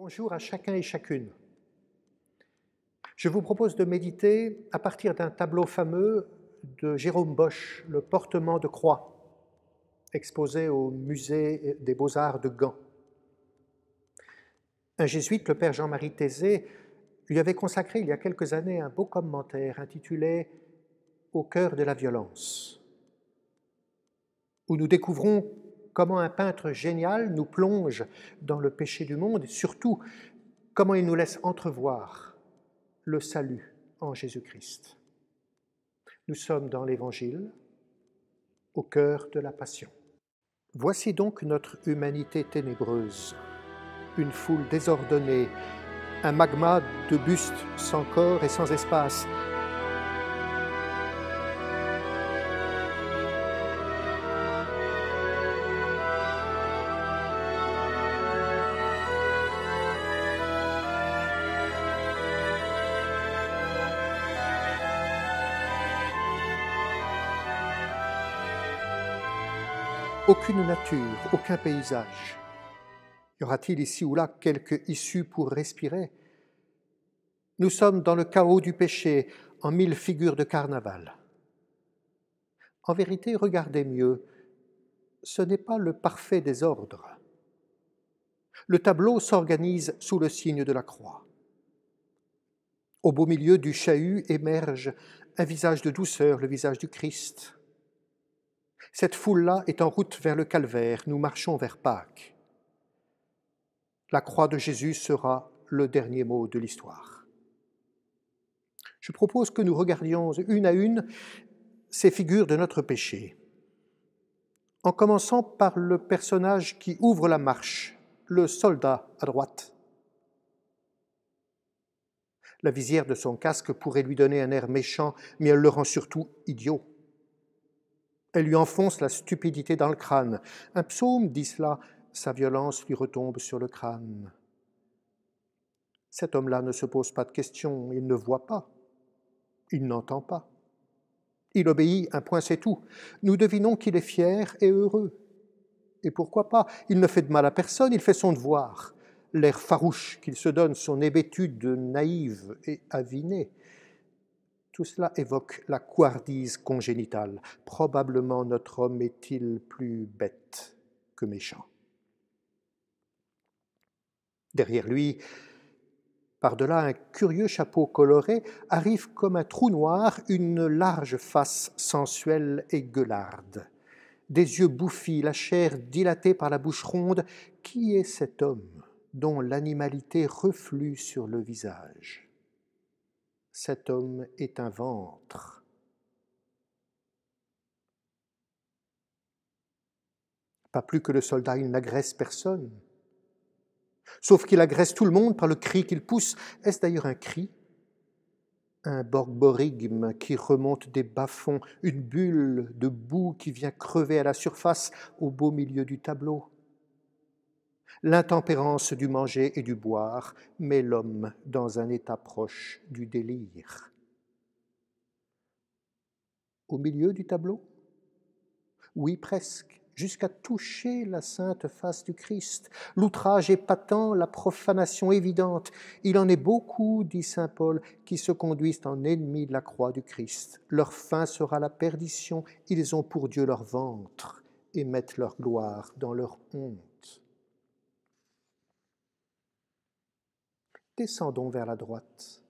Bonjour à chacun et chacune. Je vous propose de méditer à partir d'un tableau fameux de Jérôme Bosch, Le portement de croix, exposé au musée des Beaux-Arts de Gand. Un jésuite, le père Jean-Marie Thésée, lui avait consacré il y a quelques années un beau commentaire intitulé « Au cœur de la violence », où nous découvrons comment un peintre génial nous plonge dans le péché du monde et surtout comment il nous laisse entrevoir le salut en Jésus-Christ. Nous sommes dans l'Évangile, au cœur de la Passion. Voici donc notre humanité ténébreuse, une foule désordonnée, un magma de bustes sans corps et sans espace. Aucune nature, aucun paysage. Y aura-t-il ici ou là quelque issue pour respirer? Nous sommes dans le chaos du péché, en mille figures de carnaval. En vérité, regardez mieux, ce n'est pas le parfait désordre. Le tableau s'organise sous le signe de la croix. Au beau milieu du chahut émerge un visage de douceur, le visage du Christ. Cette foule-là est en route vers le calvaire, nous marchons vers Pâques. La croix de Jésus sera le dernier mot de l'histoire. Je propose que nous regardions une à une ces figures de notre péché, en commençant par le personnage qui ouvre la marche, le soldat à droite. La visière de son casque pourrait lui donner un air méchant, mais elle le rend surtout idiot. Elle lui enfonce la stupidité dans le crâne. Un psaume dit cela, sa violence lui retombe sur le crâne. Cet homme-là ne se pose pas de questions, il ne voit pas, il n'entend pas. Il obéit, un point c'est tout. Nous devinons qu'il est fier et heureux. Et pourquoi pas? Il ne fait de mal à personne, il fait son devoir. L'air farouche qu'il se donne, son hébétude naïve et avinée, tout cela évoque la couardise congénitale. Probablement notre homme est-il plus bête que méchant. Derrière lui, par-delà un curieux chapeau coloré, arrive comme un trou noir une large face sensuelle et gueularde. Des yeux bouffis, la chair dilatée par la bouche ronde. Qui est cet homme dont l'animalité reflue sur le visage? Cet homme est un ventre. Pas plus que le soldat, il n'agresse personne. Sauf qu'il agresse tout le monde par le cri qu'il pousse. Est-ce d'ailleurs un cri? Un borborygme qui remonte des bas-fonds, une bulle de boue qui vient crever à la surface au beau milieu du tableau. L'intempérance du manger et du boire met l'homme dans un état proche du délire. Au milieu du tableau? Oui, presque, jusqu'à toucher la sainte face du Christ. L'outrage est patent, la profanation évidente. Il en est beaucoup, dit saint Paul, qui se conduisent en ennemis de la croix du Christ. Leur fin sera la perdition. Ils ont pour Dieu leur ventre et mettent leur gloire dans leur honte. Descendons vers la droite.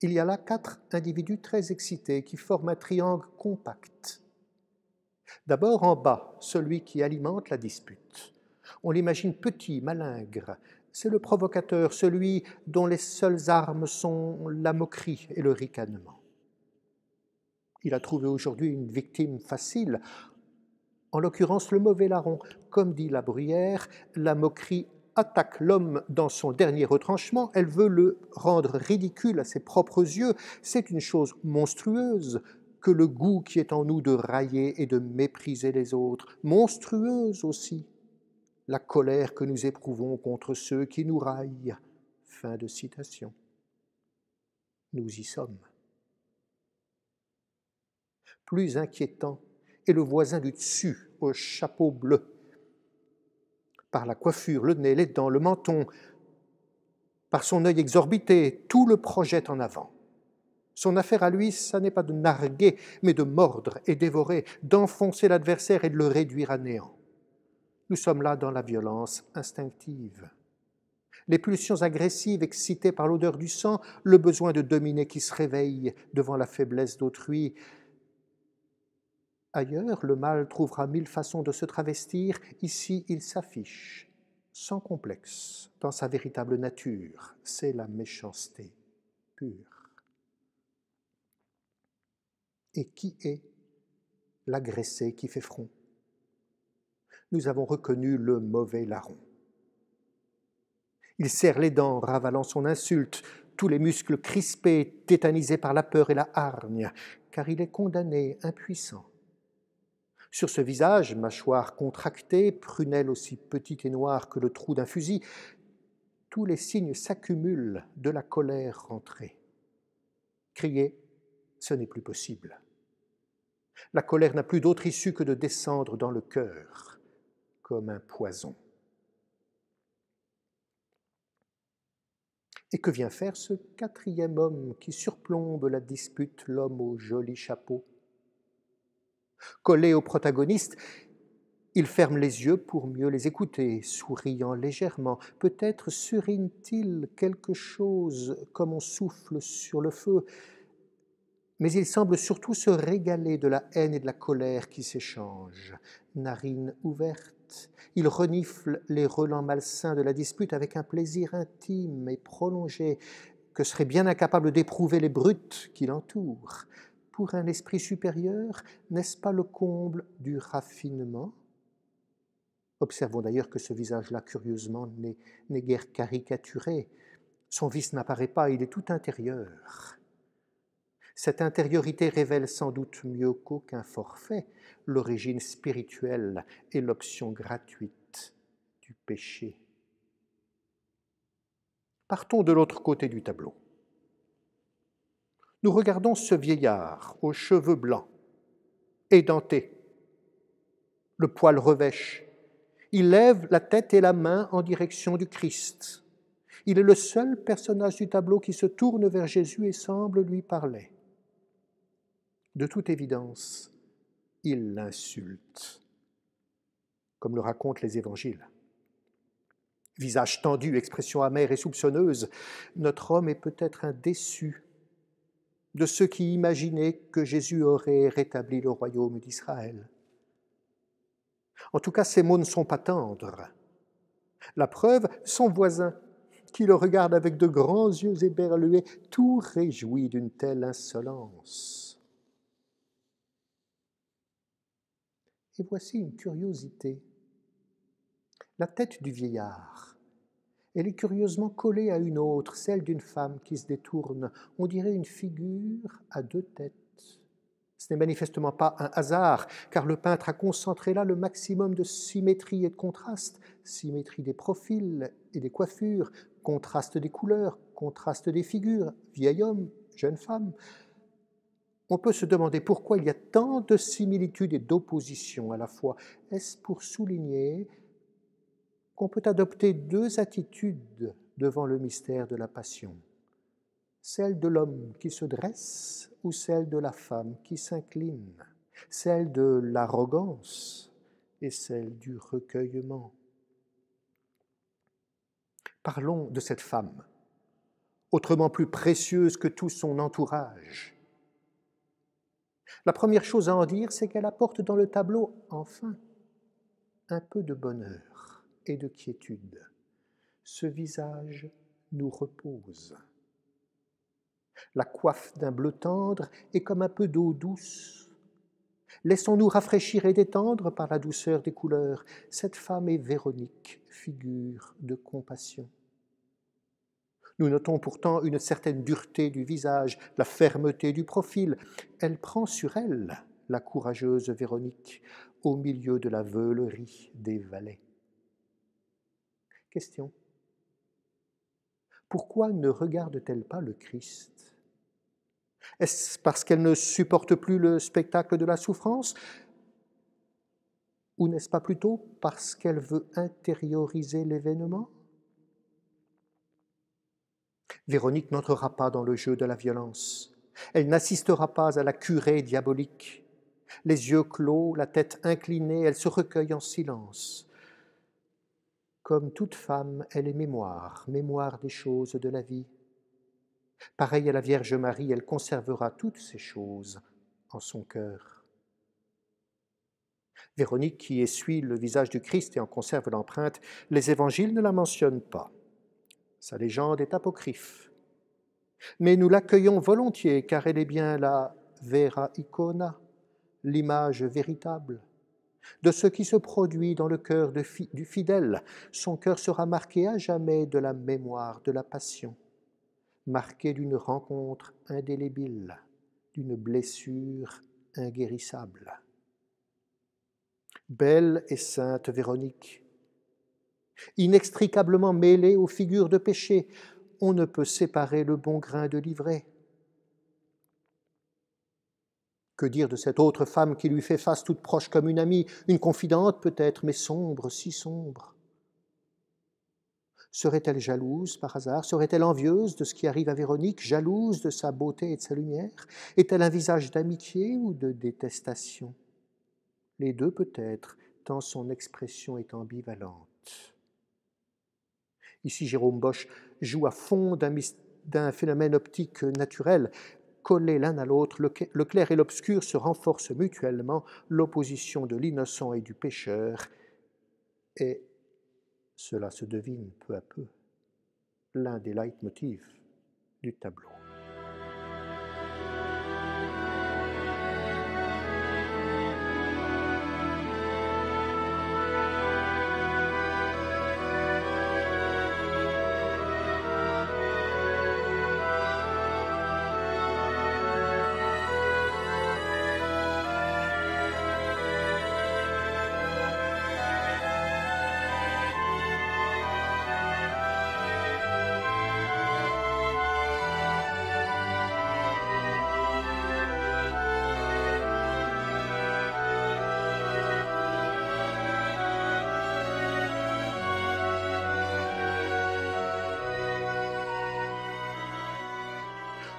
Il y a là 4 individus très excités qui forment un triangle compact. D'abord en bas, celui qui alimente la dispute. On l'imagine petit, malingre. C'est le provocateur, celui dont les seules armes sont la moquerie et le ricanement. Il a trouvé aujourd'hui une victime facile, en l'occurrence le mauvais larron. Comme dit la Bruyère, la moquerie attaque l'homme dans son dernier retranchement, elle veut le rendre ridicule à ses propres yeux. C'est une chose monstrueuse que le goût qui est en nous de railler et de mépriser les autres. Monstrueuse aussi la colère que nous éprouvons contre ceux qui nous raillent. Fin de citation. Nous y sommes. Plus inquiétant est le voisin du dessus, au chapeau bleu. Par la coiffure, le nez, les dents, le menton, par son œil exorbité, tout le projette en avant. Son affaire à lui, ça n'est pas de narguer, mais de mordre et dévorer, d'enfoncer l'adversaire et de le réduire à néant. Nous sommes là dans la violence instinctive. Les pulsions agressives excitées par l'odeur du sang, le besoin de dominer qui se réveille devant la faiblesse d'autrui. Ailleurs, le mal trouvera 1000 façons de se travestir. Ici, il s'affiche, sans complexe, dans sa véritable nature. C'est la méchanceté pure. Et qui est l'agressé qui fait front? Nous avons reconnu le mauvais larron. Il serre les dents, ravalant son insulte, tous les muscles crispés, tétanisés par la peur et la hargne, car il est condamné, impuissant. Sur ce visage, mâchoire contractée, prunelle aussi petite et noire que le trou d'un fusil, tous les signes s'accumulent de la colère rentrée. Crier, ce n'est plus possible. La colère n'a plus d'autre issue que de descendre dans le cœur, comme un poison. Et que vient faire ce quatrième homme qui surplombe la dispute, l'homme au joli chapeau? Collé au protagoniste, il ferme les yeux pour mieux les écouter, souriant légèrement. Peut-être surine-t-il quelque chose comme on souffle sur le feu, mais il semble surtout se régaler de la haine et de la colère qui s'échangent. Narines ouvertes, il renifle les relents malsains de la dispute avec un plaisir intime et prolongé que seraient bien incapables d'éprouver les brutes qui l'entourent. Pour un esprit supérieur, n'est-ce pas le comble du raffinement? Observons d'ailleurs que ce visage-là, curieusement, n'est guère caricaturé. Son vice n'apparaît pas, il est tout intérieur. Cette intériorité révèle sans doute mieux qu'aucun forfait l'origine spirituelle et l'option gratuite du péché. Partons de l'autre côté du tableau. Nous regardons ce vieillard aux cheveux blancs, édenté, le poil revêche. Il lève la tête et la main en direction du Christ. Il est le seul personnage du tableau qui se tourne vers Jésus et semble lui parler. De toute évidence, il l'insulte, comme le racontent les évangiles. Visage tendu, expression amère et soupçonneuse, notre homme est peut-être un déçu de ceux qui imaginaient que Jésus aurait rétabli le royaume d'Israël. En tout cas, ces mots ne sont pas tendres. La preuve, son voisin, qui le regarde avec de grands yeux éberlués, tout réjoui d'une telle insolence. Et voici une curiosité. La tête du vieillard, elle est curieusement collée à une autre, celle d'une femme qui se détourne. On dirait une figure à deux têtes. Ce n'est manifestement pas un hasard, car le peintre a concentré là le maximum de symétrie et de contraste. Symétrie des profils et des coiffures, contraste des couleurs, contraste des figures, vieil homme, jeune femme. On peut se demander pourquoi il y a tant de similitudes et d'oppositions à la fois. Est-ce pour souligner qu'on peut adopter deux attitudes devant le mystère de la passion? Celle de l'homme qui se dresse ou celle de la femme qui s'incline? Celle de l'arrogance et celle du recueillement? Parlons de cette femme, autrement plus précieuse que tout son entourage. La première chose à en dire, c'est qu'elle apporte dans le tableau, enfin, un peu de bonheur et de quiétude. Ce visage nous repose. La coiffe d'un bleu tendre est comme un peu d'eau douce. Laissons-nous rafraîchir et détendre par la douceur des couleurs. Cette femme est Véronique, figure de compassion. Nous notons pourtant une certaine dureté du visage, la fermeté du profil. Elle prend sur elle, la courageuse Véronique, au milieu de la veulerie des valets. Question. Pourquoi ne regarde-t-elle pas le Christ? Est-ce parce qu'elle ne supporte plus le spectacle de la souffrance? Ou n'est-ce pas plutôt parce qu'elle veut intérioriser l'événement? Véronique n'entrera pas dans le jeu de la violence. Elle n'assistera pas à la curée diabolique. Les yeux clos, la tête inclinée, elle se recueille en silence. Comme toute femme, elle est mémoire, mémoire des choses de la vie. Pareille à la Vierge Marie, elle conservera toutes ces choses en son cœur. Véronique, qui essuie le visage du Christ et en conserve l'empreinte, les évangiles ne la mentionnent pas. Sa légende est apocryphe. Mais nous l'accueillons volontiers, car elle est bien la vera icona, l'image véritable de ce qui se produit dans le cœur du fidèle. Son cœur sera marqué à jamais de la mémoire de la passion, marqué d'une rencontre indélébile, d'une blessure inguérissable. Belle et sainte Véronique, inextricablement mêlée aux figures de péché, on ne peut séparer le bon grain de l'ivraie. Que dire de cette autre femme qui lui fait face toute proche comme une amie, une confidente peut-être, mais sombre, si sombre? Serait-elle jalouse par hasard? Serait-elle envieuse de ce qui arrive à Véronique, jalouse de sa beauté et de sa lumière? Est-elle un visage d'amitié ou de détestation? Les deux peut-être, tant son expression est ambivalente. Ici, Jérôme Bosch joue à fond d'un phénomène optique naturel. Collés l'un à l'autre, le clair et l'obscur se renforcent mutuellement, l'opposition de l'innocent et du pécheur, et cela se devine peu à peu, l'un des leitmotifs du tableau.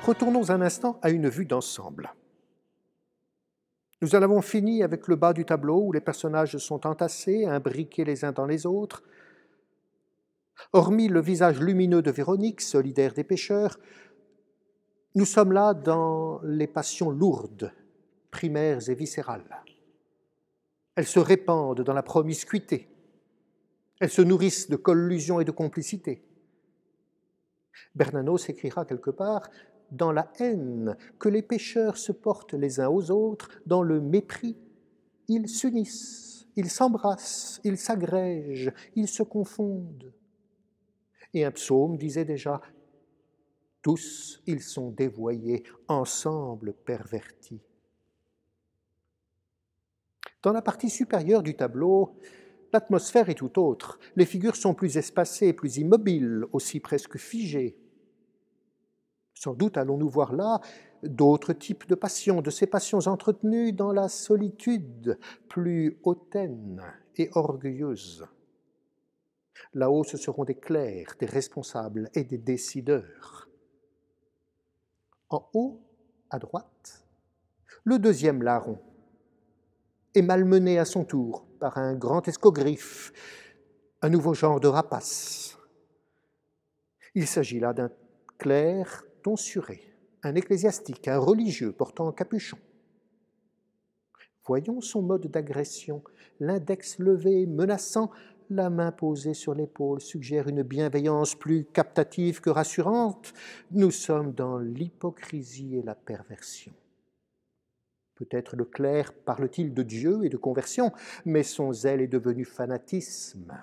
Retournons un instant à une vue d'ensemble. Nous en avons fini avec le bas du tableau où les personnages sont entassés, imbriqués les uns dans les autres. Hormis le visage lumineux de Véronique, solidaire des pécheurs, nous sommes là dans les passions lourdes, primaires et viscérales. Elles se répandent dans la promiscuité. Elles se nourrissent de collusion et de complicité. Bernanos écrira quelque part « Dans la haine que les pécheurs se portent les uns aux autres, dans le mépris, ils s'unissent, ils s'embrassent, ils s'agrègent, ils se confondent. » Et un psaume disait déjà « Tous ils sont dévoyés, ensemble pervertis. » Dans la partie supérieure du tableau, l'atmosphère est tout autre. Les figures sont plus espacées, plus immobiles, aussi presque figées. Sans doute allons-nous voir là d'autres types de passions, de ces passions entretenues dans la solitude, plus hautaine et orgueilleuse. Là-haut, ce seront des clercs, des responsables et des décideurs. En haut, à droite, le deuxième larron est malmené à son tour par un grand escogriffe, un nouveau genre de rapace. Il s'agit là d'un clerc tonsuré, un ecclésiastique, un religieux portant un capuchon. Voyons son mode d'agression, l'index levé, menaçant, la main posée sur l'épaule suggère une bienveillance plus captative que rassurante. Nous sommes dans l'hypocrisie et la perversion. Peut-être le clerc parle-t-il de Dieu et de conversion, mais son zèle est devenu fanatisme.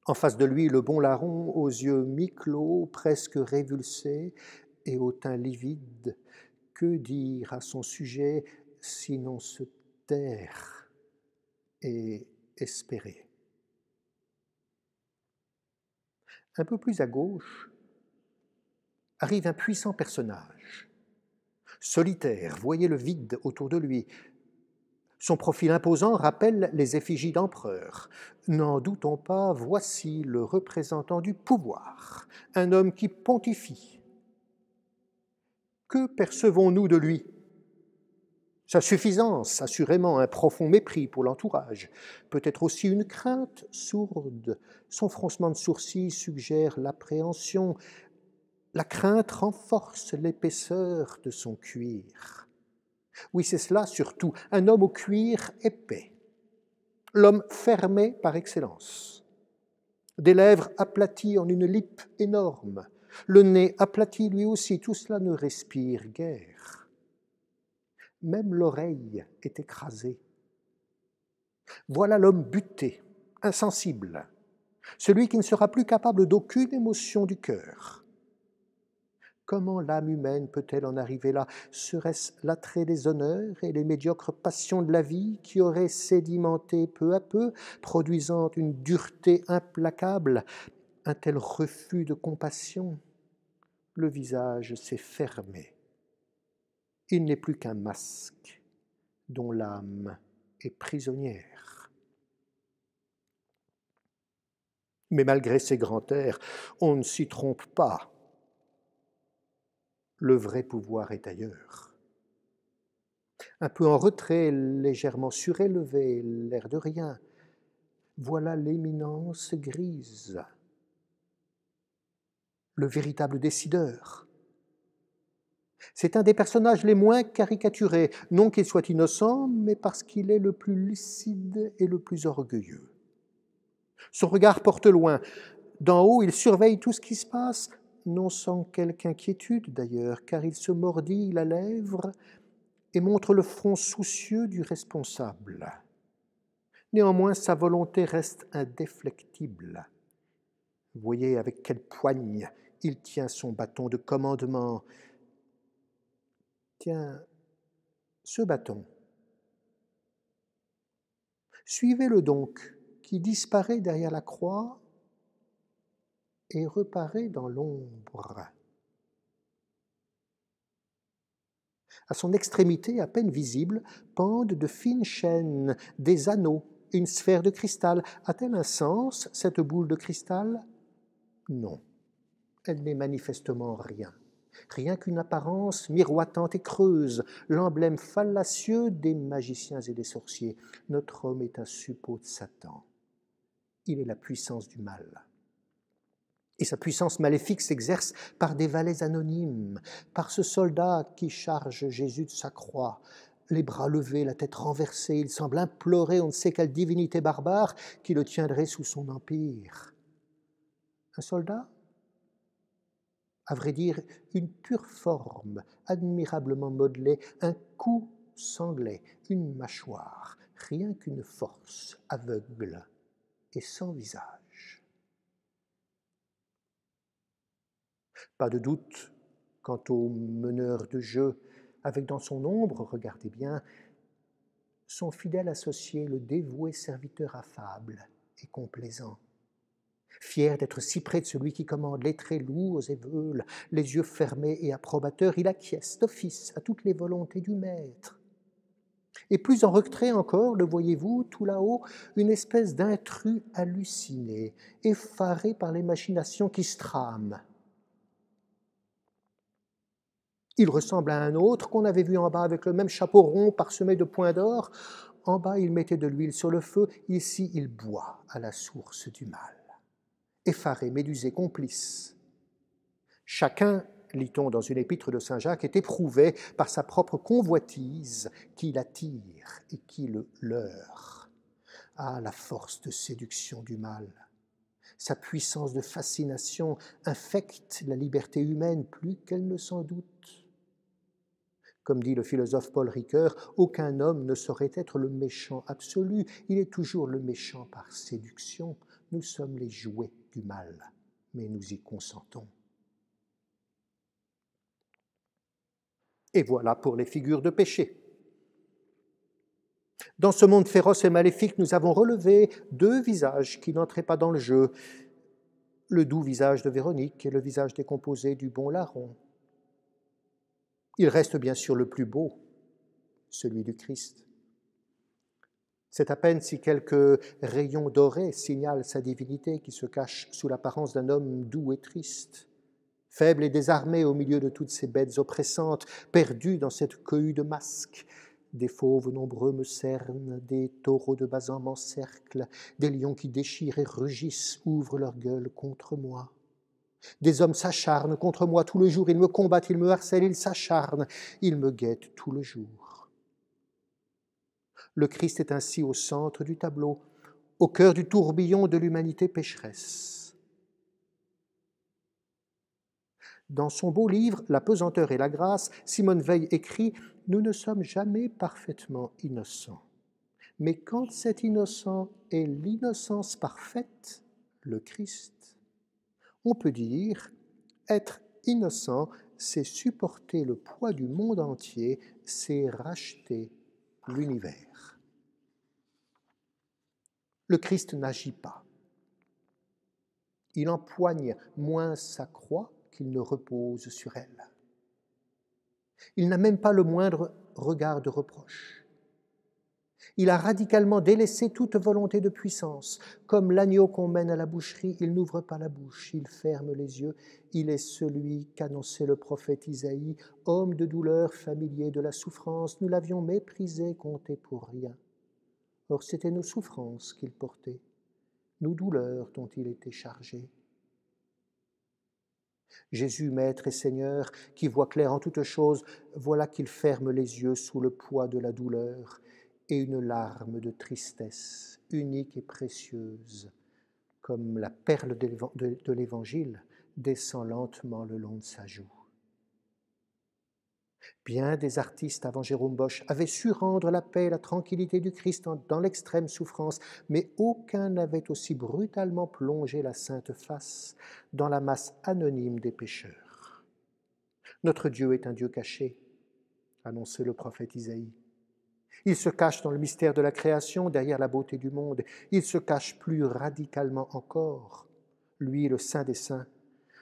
En face de lui, le bon larron, aux yeux mi-clos, presque révulsés, et au teint livide. Que dire à son sujet, sinon se taire et espérer? Un peu plus à gauche, arrive un puissant personnage. Solitaire, voyez le vide autour de lui. Son profil imposant rappelle les effigies d'empereurs. N'en doutons pas, voici le représentant du pouvoir, un homme qui pontifie. Que percevons-nous de lui ? Sa suffisance, assurément un profond mépris pour l'entourage, peut-être aussi une crainte sourde. Son froncement de sourcils suggère l'appréhension. La crainte renforce l'épaisseur de son cuir. Oui, c'est cela surtout, un homme au cuir épais, l'homme fermé par excellence, des lèvres aplaties en une lippe énorme, le nez aplati lui aussi, tout cela ne respire guère. Même l'oreille est écrasée. Voilà l'homme buté, insensible, celui qui ne sera plus capable d'aucune émotion du cœur. Comment l'âme humaine peut-elle en arriver là? Serait-ce l'attrait des honneurs et les médiocres passions de la vie qui auraient sédimenté peu à peu, produisant une dureté implacable, un tel refus de compassion? Le visage s'est fermé. Il n'est plus qu'un masque dont l'âme est prisonnière. Mais malgré ces grands airs, on ne s'y trompe pas. Le vrai pouvoir est ailleurs. Un peu en retrait, légèrement surélevé, l'air de rien. Voilà l'éminence grise. Le véritable décideur. C'est un des personnages les moins caricaturés, non qu'il soit innocent, mais parce qu'il est le plus lucide et le plus orgueilleux. Son regard porte loin. D'en haut, il surveille tout ce qui se passe, non sans quelque inquiétude d'ailleurs, car il se mordit la lèvre et montre le front soucieux du responsable. Néanmoins, sa volonté reste indéflectible. Voyez avec quelle poigne il tient son bâton de commandement. Tiens, ce bâton, suivez-le donc, qui disparaît derrière la croix et reparaît dans l'ombre. À son extrémité, à peine visible, pendent de fines chaînes, des anneaux, une sphère de cristal. A-t-elle un sens, cette boule de cristal? Non, elle n'est manifestement rien. Rien qu'une apparence miroitante et creuse, l'emblème fallacieux des magiciens et des sorciers. Notre homme est un suppôt de Satan. Il est la puissance du mal. Et sa puissance maléfique s'exerce par des valets anonymes, par ce soldat qui charge Jésus de sa croix. Les bras levés, la tête renversée, il semble implorer on ne sait quelle divinité barbare qui le tiendrait sous son empire. Un soldat? À vrai dire, une pure forme, admirablement modelée, un cou sanglé, une mâchoire, rien qu'une force aveugle et sans visage. Pas de doute quant au meneur de jeu, avec dans son ombre, regardez bien, son fidèle associé, le dévoué serviteur affable et complaisant. Fier d'être si près de celui qui commande, les traits lourds et veules, les yeux fermés et approbateurs, il acquiesce d'office à toutes les volontés du maître. Et plus en retrait encore, le voyez-vous, tout là-haut, une espèce d'intrus halluciné, effaré par les machinations qui se trament. Il ressemble à un autre qu'on avait vu en bas avec le même chapeau rond parsemé de points d'or. En bas, il mettait de l'huile sur le feu. Ici, il boit à la source du mal. Effaré, médusé, complice. Chacun, lit-on dans une épître de saint Jacques, est éprouvé par sa propre convoitise qui l'attire et qui le leurre. Ah, la force de séduction du mal! Sa puissance de fascination infecte la liberté humaine plus qu'elle ne s'en doute. Comme dit le philosophe Paul Ricoeur, aucun homme ne saurait être le méchant absolu, il est toujours le méchant par séduction. Nous sommes les jouets du mal, mais nous y consentons. Et voilà pour les figures de péché. Dans ce monde féroce et maléfique, nous avons relevé deux visages qui n'entraient pas dans le jeu, le doux visage de Véronique et le visage décomposé du bon larron. Il reste bien sûr le plus beau, celui du Christ. C'est à peine si quelques rayons dorés signalent sa divinité qui se cache sous l'apparence d'un homme doux et triste, faible et désarmé au milieu de toutes ces bêtes oppressantes, perdu dans cette cohue de masques. Des fauves nombreux me cernent, des taureaux de Basan m'encerclent, des lions qui déchirent et rugissent ouvrent leur gueule contre moi. Des hommes s'acharnent contre moi tout le jour, ils me combattent, ils me harcèlent, ils s'acharnent, ils me guettent tout le jour. Le Christ est ainsi au centre du tableau, au cœur du tourbillon de l'humanité pécheresse. Dans son beau livre « La pesanteur et la grâce », Simone Weil écrit « Nous ne sommes jamais parfaitement innocents. Mais quand cet innocent est l'innocence parfaite, le Christ, on peut dire être innocent, c'est supporter le poids du monde entier, c'est racheter l'univers. » Le Christ n'agit pas. Il empoigne moins sa croix qu'il ne repose sur elle. Il n'a même pas le moindre regard de reproche. Il a radicalement délaissé toute volonté de puissance. Comme l'agneau qu'on mène à la boucherie, il n'ouvre pas la bouche, il ferme les yeux. Il est celui qu'annonçait le prophète Isaïe, homme de douleur, familier de la souffrance. Nous l'avions méprisé, compté pour rien. Or, c'était nos souffrances qu'il portait, nos douleurs dont il était chargé. Jésus, Maître et Seigneur, qui voit clair en toutes choses, voilà qu'il ferme les yeux sous le poids de la douleur et une larme de tristesse, unique et précieuse, comme la perle de l'Évangile, descend lentement le long de sa joue. Bien des artistes avant Jérôme Bosch avaient su rendre la paix et la tranquillité du Christ dans l'extrême souffrance, mais aucun n'avait aussi brutalement plongé la sainte face dans la masse anonyme des pécheurs. Notre Dieu est un Dieu caché, annonçait le prophète Isaïe. Il se cache dans le mystère de la création, derrière la beauté du monde. Il se cache plus radicalement encore, lui, le Saint des Saints.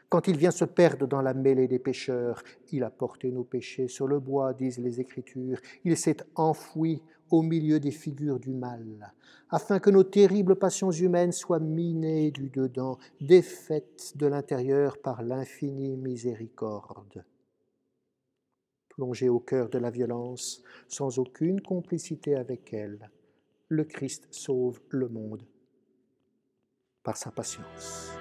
Quand il vient se perdre dans la mêlée des pécheurs, il a porté nos péchés sur le bois, disent les Écritures. Il s'est enfoui au milieu des figures du mal, afin que nos terribles passions humaines soient minées du dedans, défaites de l'intérieur par l'infinie miséricorde. Plongé au cœur de la violence, sans aucune complicité avec elle, le Christ sauve le monde par sa patience.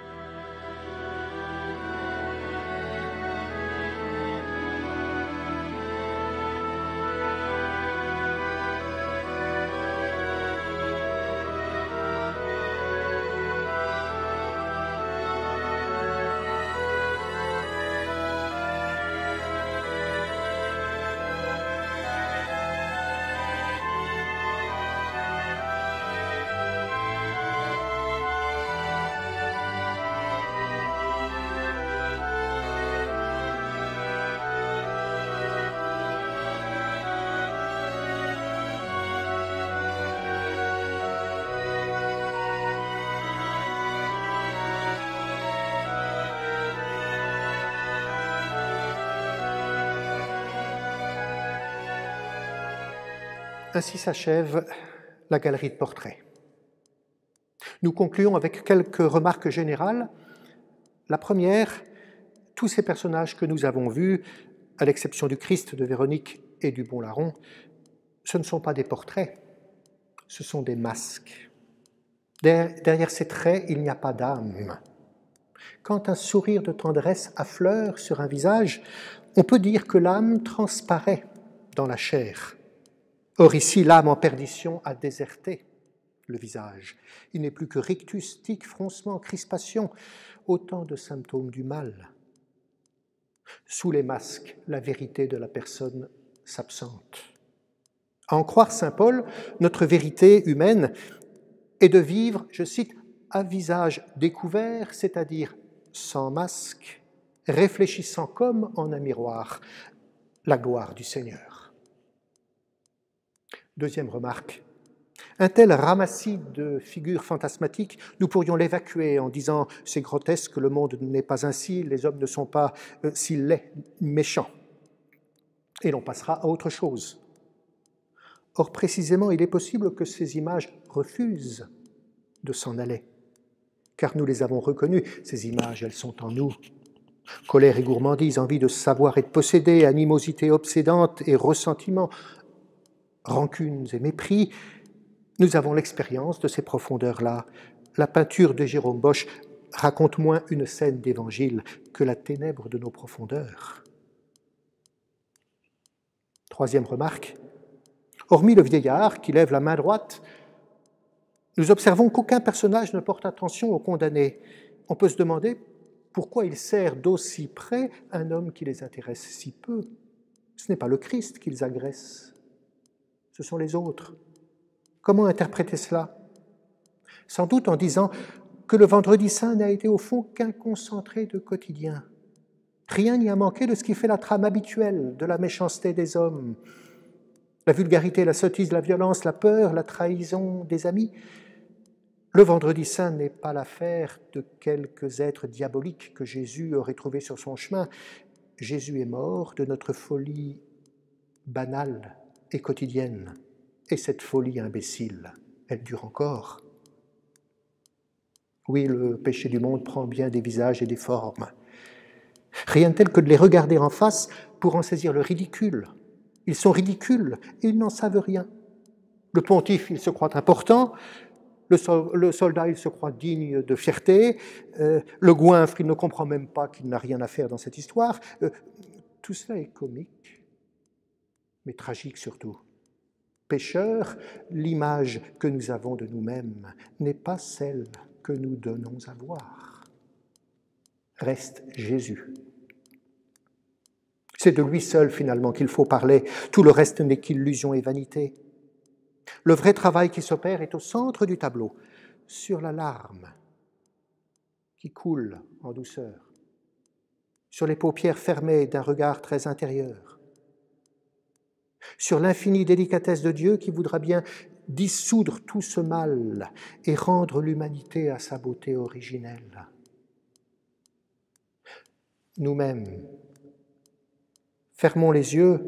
Ainsi s'achève la galerie de portraits. Nous concluons avec quelques remarques générales. La première, tous ces personnages que nous avons vus, à l'exception du Christ, de Véronique et du bon larron, ce ne sont pas des portraits, ce sont des masques. Derrière ces traits, il n'y a pas d'âme. Quand un sourire de tendresse affleure sur un visage, on peut dire que l'âme transparaît dans la chair. Or ici, l'âme en perdition a déserté le visage. Il n'est plus que rictus, tic, froncement, crispation, autant de symptômes du mal. Sous les masques, la vérité de la personne s'absente. À en croire saint Paul, notre vérité humaine est de vivre, je cite, à visage découvert, c'est-à-dire sans masque, réfléchissant comme en un miroir la gloire du Seigneur. Deuxième remarque, un tel ramassis de figures fantasmatiques, nous pourrions l'évacuer en disant « c'est grotesque, le monde n'est pas ainsi, les hommes ne sont pas si laids, méchants ». Et l'on passera à autre chose. Or, précisément, il est possible que ces images refusent de s'en aller, car nous les avons reconnues. Ces images, elles sont en nous. Colère et gourmandise, envie de savoir et de posséder, animosité obsédante et ressentiment, rancunes et mépris, nous avons l'expérience de ces profondeurs-là. La peinture de Jérôme Bosch raconte moins une scène d'évangile que la ténèbre de nos profondeurs. Troisième remarque, hormis le vieillard qui lève la main droite, nous observons qu'aucun personnage ne porte attention aux condamnés. On peut se demander pourquoi il sert d'aussi près un homme qui les intéresse si peu. Ce n'est pas le Christ qu'ils agressent, ce sont les autres. Comment interpréter cela? Sans doute en disant que le Vendredi Saint n'a été au fond qu'un concentré de quotidien. Rien n'y a manqué de ce qui fait la trame habituelle de la méchanceté des hommes. La vulgarité, la sottise, la violence, la peur, la trahison des amis. Le Vendredi Saint n'est pas l'affaire de quelques êtres diaboliques que Jésus aurait trouvés sur son chemin. Jésus est mort de notre folie banale et quotidienne. Et cette folie imbécile, elle dure encore. Oui, le péché du monde prend bien des visages et des formes. Rien de tel que de les regarder en face pour en saisir le ridicule. Ils sont ridicules et ils n'en savent rien. Le pontife, il se croit important. Le soldat, il se croit digne de fierté. Le goinfre, il ne comprend même pas qu'il n'a rien à faire dans cette histoire. Tout cela est comique, mais tragique surtout. Pécheurs, l'image que nous avons de nous-mêmes n'est pas celle que nous donnons à voir. Reste Jésus. C'est de lui seul, finalement, qu'il faut parler. Tout le reste n'est qu'illusion et vanité. Le vrai travail qui s'opère est au centre du tableau, sur la larme qui coule en douceur, sur les paupières fermées d'un regard très intérieur, sur l'infinie délicatesse de Dieu qui voudra bien dissoudre tout ce mal et rendre l'humanité à sa beauté originelle. Nous-mêmes, fermons les yeux,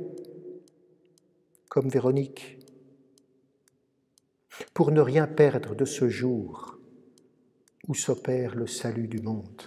comme Véronique, pour ne rien perdre de ce jour où s'opère le salut du monde.